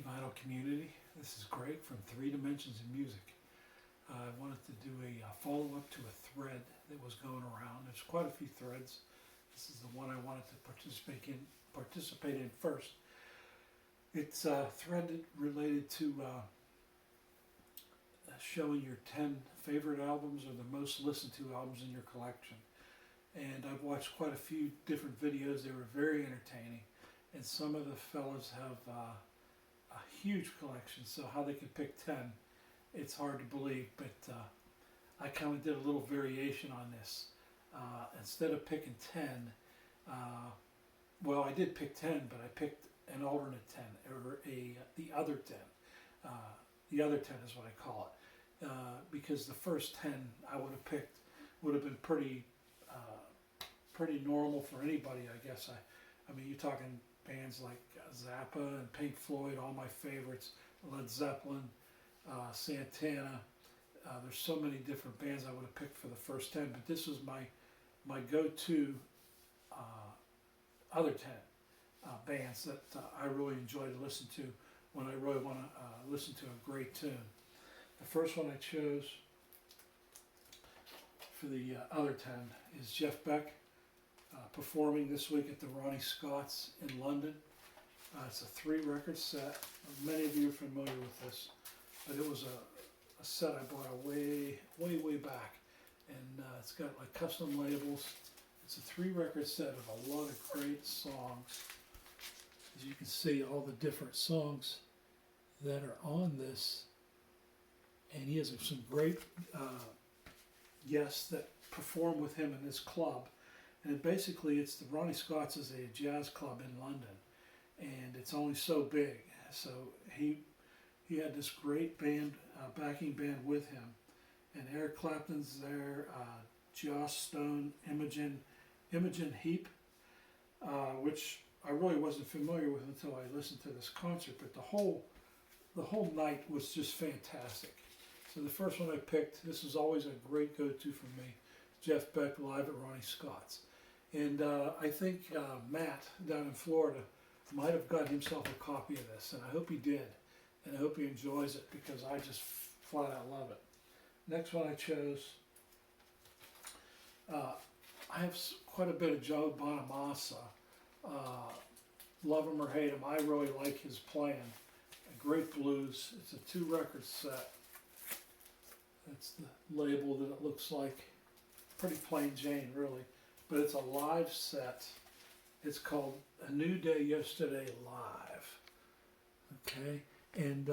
vinyl community. This is Greg from Three Dimensions in Music. I wanted to do a follow-up to a thread that was going around. There's quite a few threads. This is the one I wanted to participate in first. It's a thread related to showing your 10 favorite albums or the most listened to albums in your collection. And I've watched quite a few different videos. They were very entertaining. And some of the fellas have a huge collection, so how they could pick 10, it's hard to believe, but I kind of did a little variation on this. Instead of picking 10, well, I did pick 10, but I picked an alternate 10, or the other 10. The other 10 is what I call it, because the first 10 I would have picked would have been pretty normal for anybody, I guess. I mean, you're talking bands like Zappa and Pink Floyd, all my favorites, Led Zeppelin, Santana. There's so many different bands I would have picked for the first 10, but this was my go-to other 10 bands that I really enjoy to listen to when I really want to listen to a great tune. The first one I chose for the other 10 is Jeff Beck, performing this week at the Ronnie Scott's in London. It's a 3-record set. Many of you are familiar with this, but it was a set I bought way back, and it's got like custom labels. It's a 3-record set of a lot of great songs. As you can see, all the different songs that are on this, and he has some great guests that perform with him in this club. And basically, it's the Ronnie Scott's is a jazz club in London, and it's only so big. So he had this great band, backing band with him, and Eric Clapton's there, Joss Stone, Imogen Heap, which I really wasn't familiar with until I listened to this concert. But the whole night was just fantastic. So the first one I picked, this is always a great go-to for me, Jeff Beck live at Ronnie Scott's. And I think Matt down in Florida might have got himself a copy of this, and I hope he did, and I hope he enjoys it, because I just flat out love it. Next one I chose, I have quite a bit of Joe Bonamassa. Love him or hate him, I really like his playing. A great blues. It's a 2-record set. That's the label that it looks like. Pretty plain Jane, really. But it's a live set. It's called A New Day Yesterday Live. Okay? And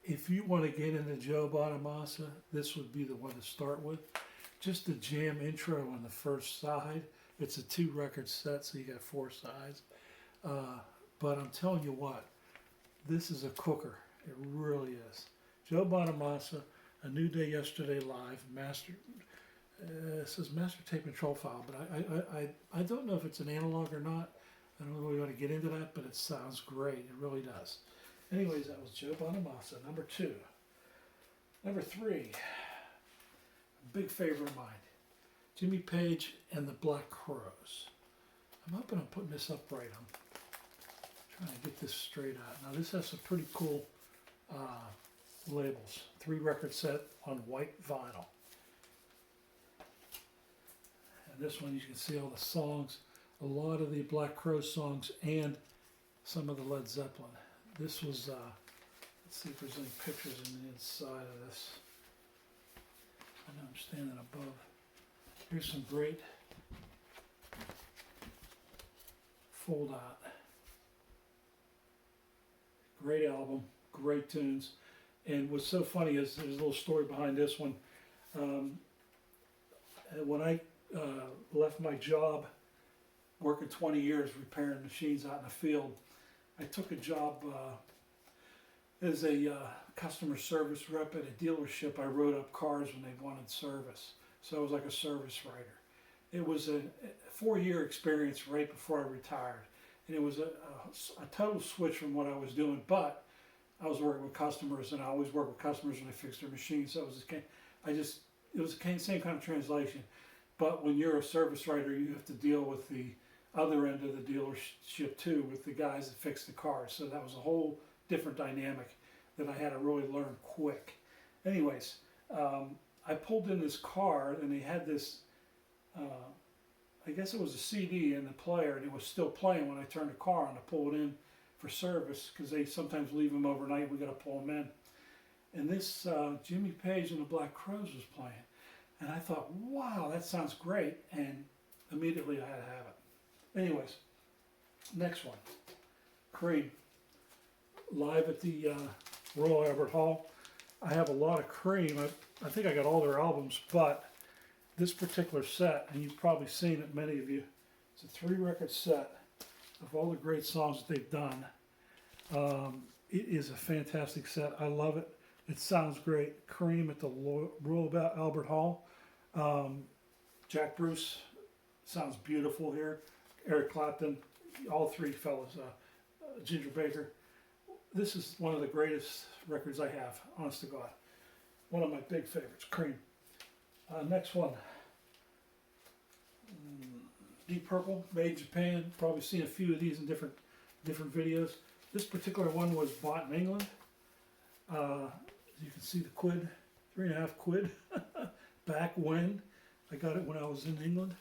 if you want to get into Joe Bonamassa, this would be the one to start with. Just the jam intro on the first side. It's a 2-record set, so you got 4 sides. But I'm telling you what, this is a cooker. It really is. Joe Bonamassa, A New Day Yesterday Live, master. It says master tape control file, but I don't know if it's an analog or not. I don't really want to get into that, but it sounds great. It really does. Anyways, that was Joe Bonamassa, number 2. Number 3, a big favorite of mine, Jimmy Page and the Black Crowes. I'm hoping I'm putting this up right. I'm trying to get this straight out. Now this has some pretty cool labels. 3-record set on white vinyl. And this one you can see all the songs, a lot of the Black Crowes songs and some of the Led Zeppelin. This was, let's see if there's any pictures in the inside of this. I know I'm standing above. Here's some great fold out. Great album, great tunes. And what's so funny is there's a little story behind this one. When I left my job, working 20 years repairing machines out in the field, I took a job as a customer service rep at a dealership. I wrote up cars when they wanted service. So I was like a service writer. It was a 4-year experience right before I retired. And it was a total switch from what I was doing, but I was working with customers, and I always work with customers when they fix their machines. So it was the same kind of translation. But when you're a service writer, you have to deal with the other end of the dealership too, with the guys that fix the cars. So that was a whole different dynamic that I had to really learn quick. Anyways, I pulled in this car and they had this, I guess it was a CD in the player, and it was still playing when I turned the car on to pull it in for service, because they sometimes leave them overnight. We got to pull them in. And this Jimmy Page and the Black Crowes was playing. And I thought, wow, that sounds great. And immediately I had to have it. Anyways, next one. Cream. Live at the Royal Albert Hall. I have a lot of Cream. I think I got all their albums, but this particular set, and you've probably seen it, many of you, it's a 3-record set of all the great songs that they've done. It is a fantastic set. I love it. It sounds great. Cream at the Royal Albert Hall. Jack Bruce sounds beautiful here. Eric Clapton, all three fellas. Ginger Baker. This is one of the greatest records I have, honest to God. One of my big favorites, Cream. Next one. Deep Purple, made in Japan. Probably seen a few of these in different videos. This particular one was bought in England. You can see the quid, 3.5 quid. Back when I got it, when I was in England.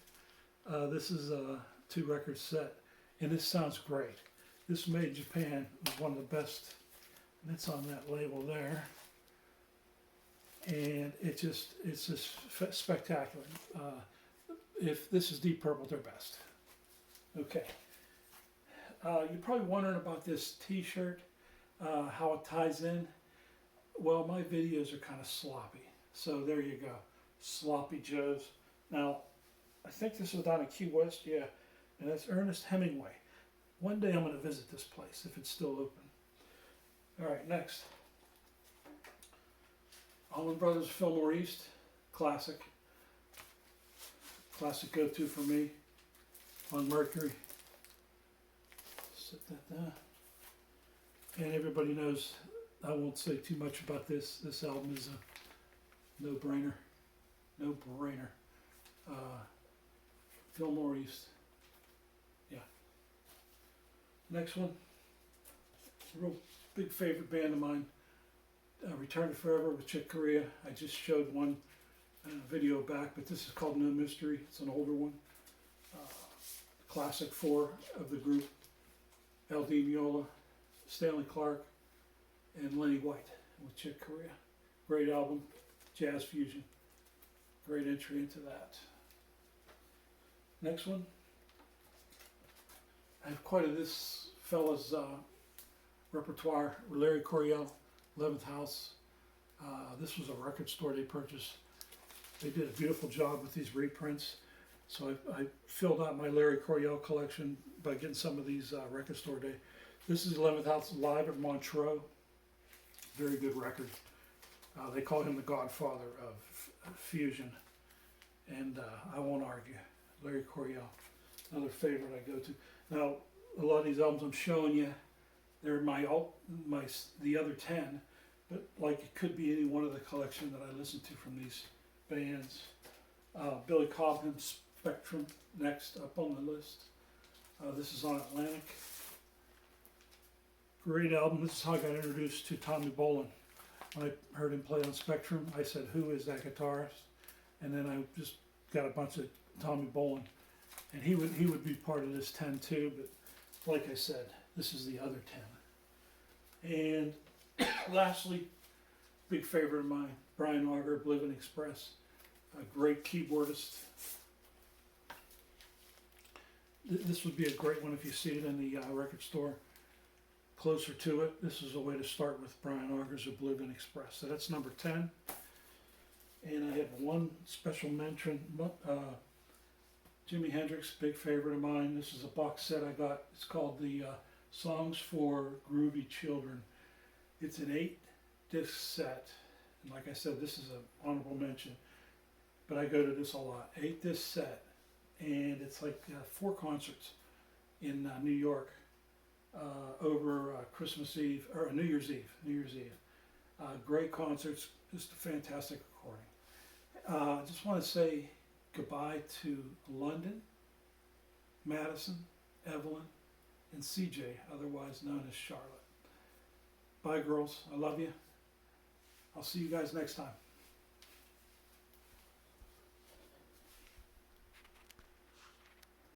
This is a 2-record set, and this sounds great. This made in Japan was one of the best, and it's on that label there. And it's just spectacular. If this is Deep Purple, they're best. Okay. You're probably wondering about this t-shirt, how it ties in. Well, my videos are kind of sloppy. So there you go. Sloppy Joes. Now, I think this was down in Key West, yeah. And that's Ernest Hemingway. One day I'm going to visit this place if it's still open. All right, next. Allman Brothers, Fillmore East. Classic. Classic go-to for me on Mercury. Set that down. And everybody knows, I won't say too much about this. This album is a no-brainer. No-brainer. Fillmore East. Yeah. Next one. A real big favorite band of mine. Return to Forever with Chick Corea. I just showed one video back, but this is called No Mystery. It's an older one. Classic 4 of the group. L.D. Miola, Stanley Clarke, and Lenny White with Chick Corea. Great album, jazz fusion. Great entry into that. Next one. I have quite a this fella's repertoire. Larry Coryell, 11th House. This was a record store they purchased. They did a beautiful job with these reprints. So I filled out my Larry Coryell collection by getting some of these record store day. This is 11th House live at Montreux. Very good record. They call him the godfather of fusion. And I won't argue. Larry Coryell, another favorite I go to. Now, a lot of these albums I'm showing you, they're the other 10, but like it could be any one of the collection that I listen to from these bands. Billy Cobham, Spectrum, next up on the list. This is on Atlantic. Great album. This is how I got introduced to Tommy Bolin. When I heard him play on Spectrum, I said, who is that guitarist? And then I just got a bunch of Tommy Bolin. And he would be part of this 10 too, but like I said, this is the other 10. And lastly, big favorite of mine, Brian Auger, Oblivion Express. A great keyboardist. This would be a great one if you see it in the record store. Closer to it, this is a way to start with Brian Auger's Oblivion Express. So that's number 10. And I have one special mention. Jimi Hendrix, big favorite of mine. This is a box set I got. It's called the Songs for Groovy Children. It's an 8-disc set. And like I said, this is an honorable mention. But I go to this a lot. 8-disc set. And it's like 4 concerts in New York over Christmas Eve, or New Year's Eve. Great concerts, just a fantastic recording. I just want to say goodbye to London, Madison, Evelyn, and CJ, otherwise known as Charlotte. Bye, girls. I love you. I'll see you guys next time.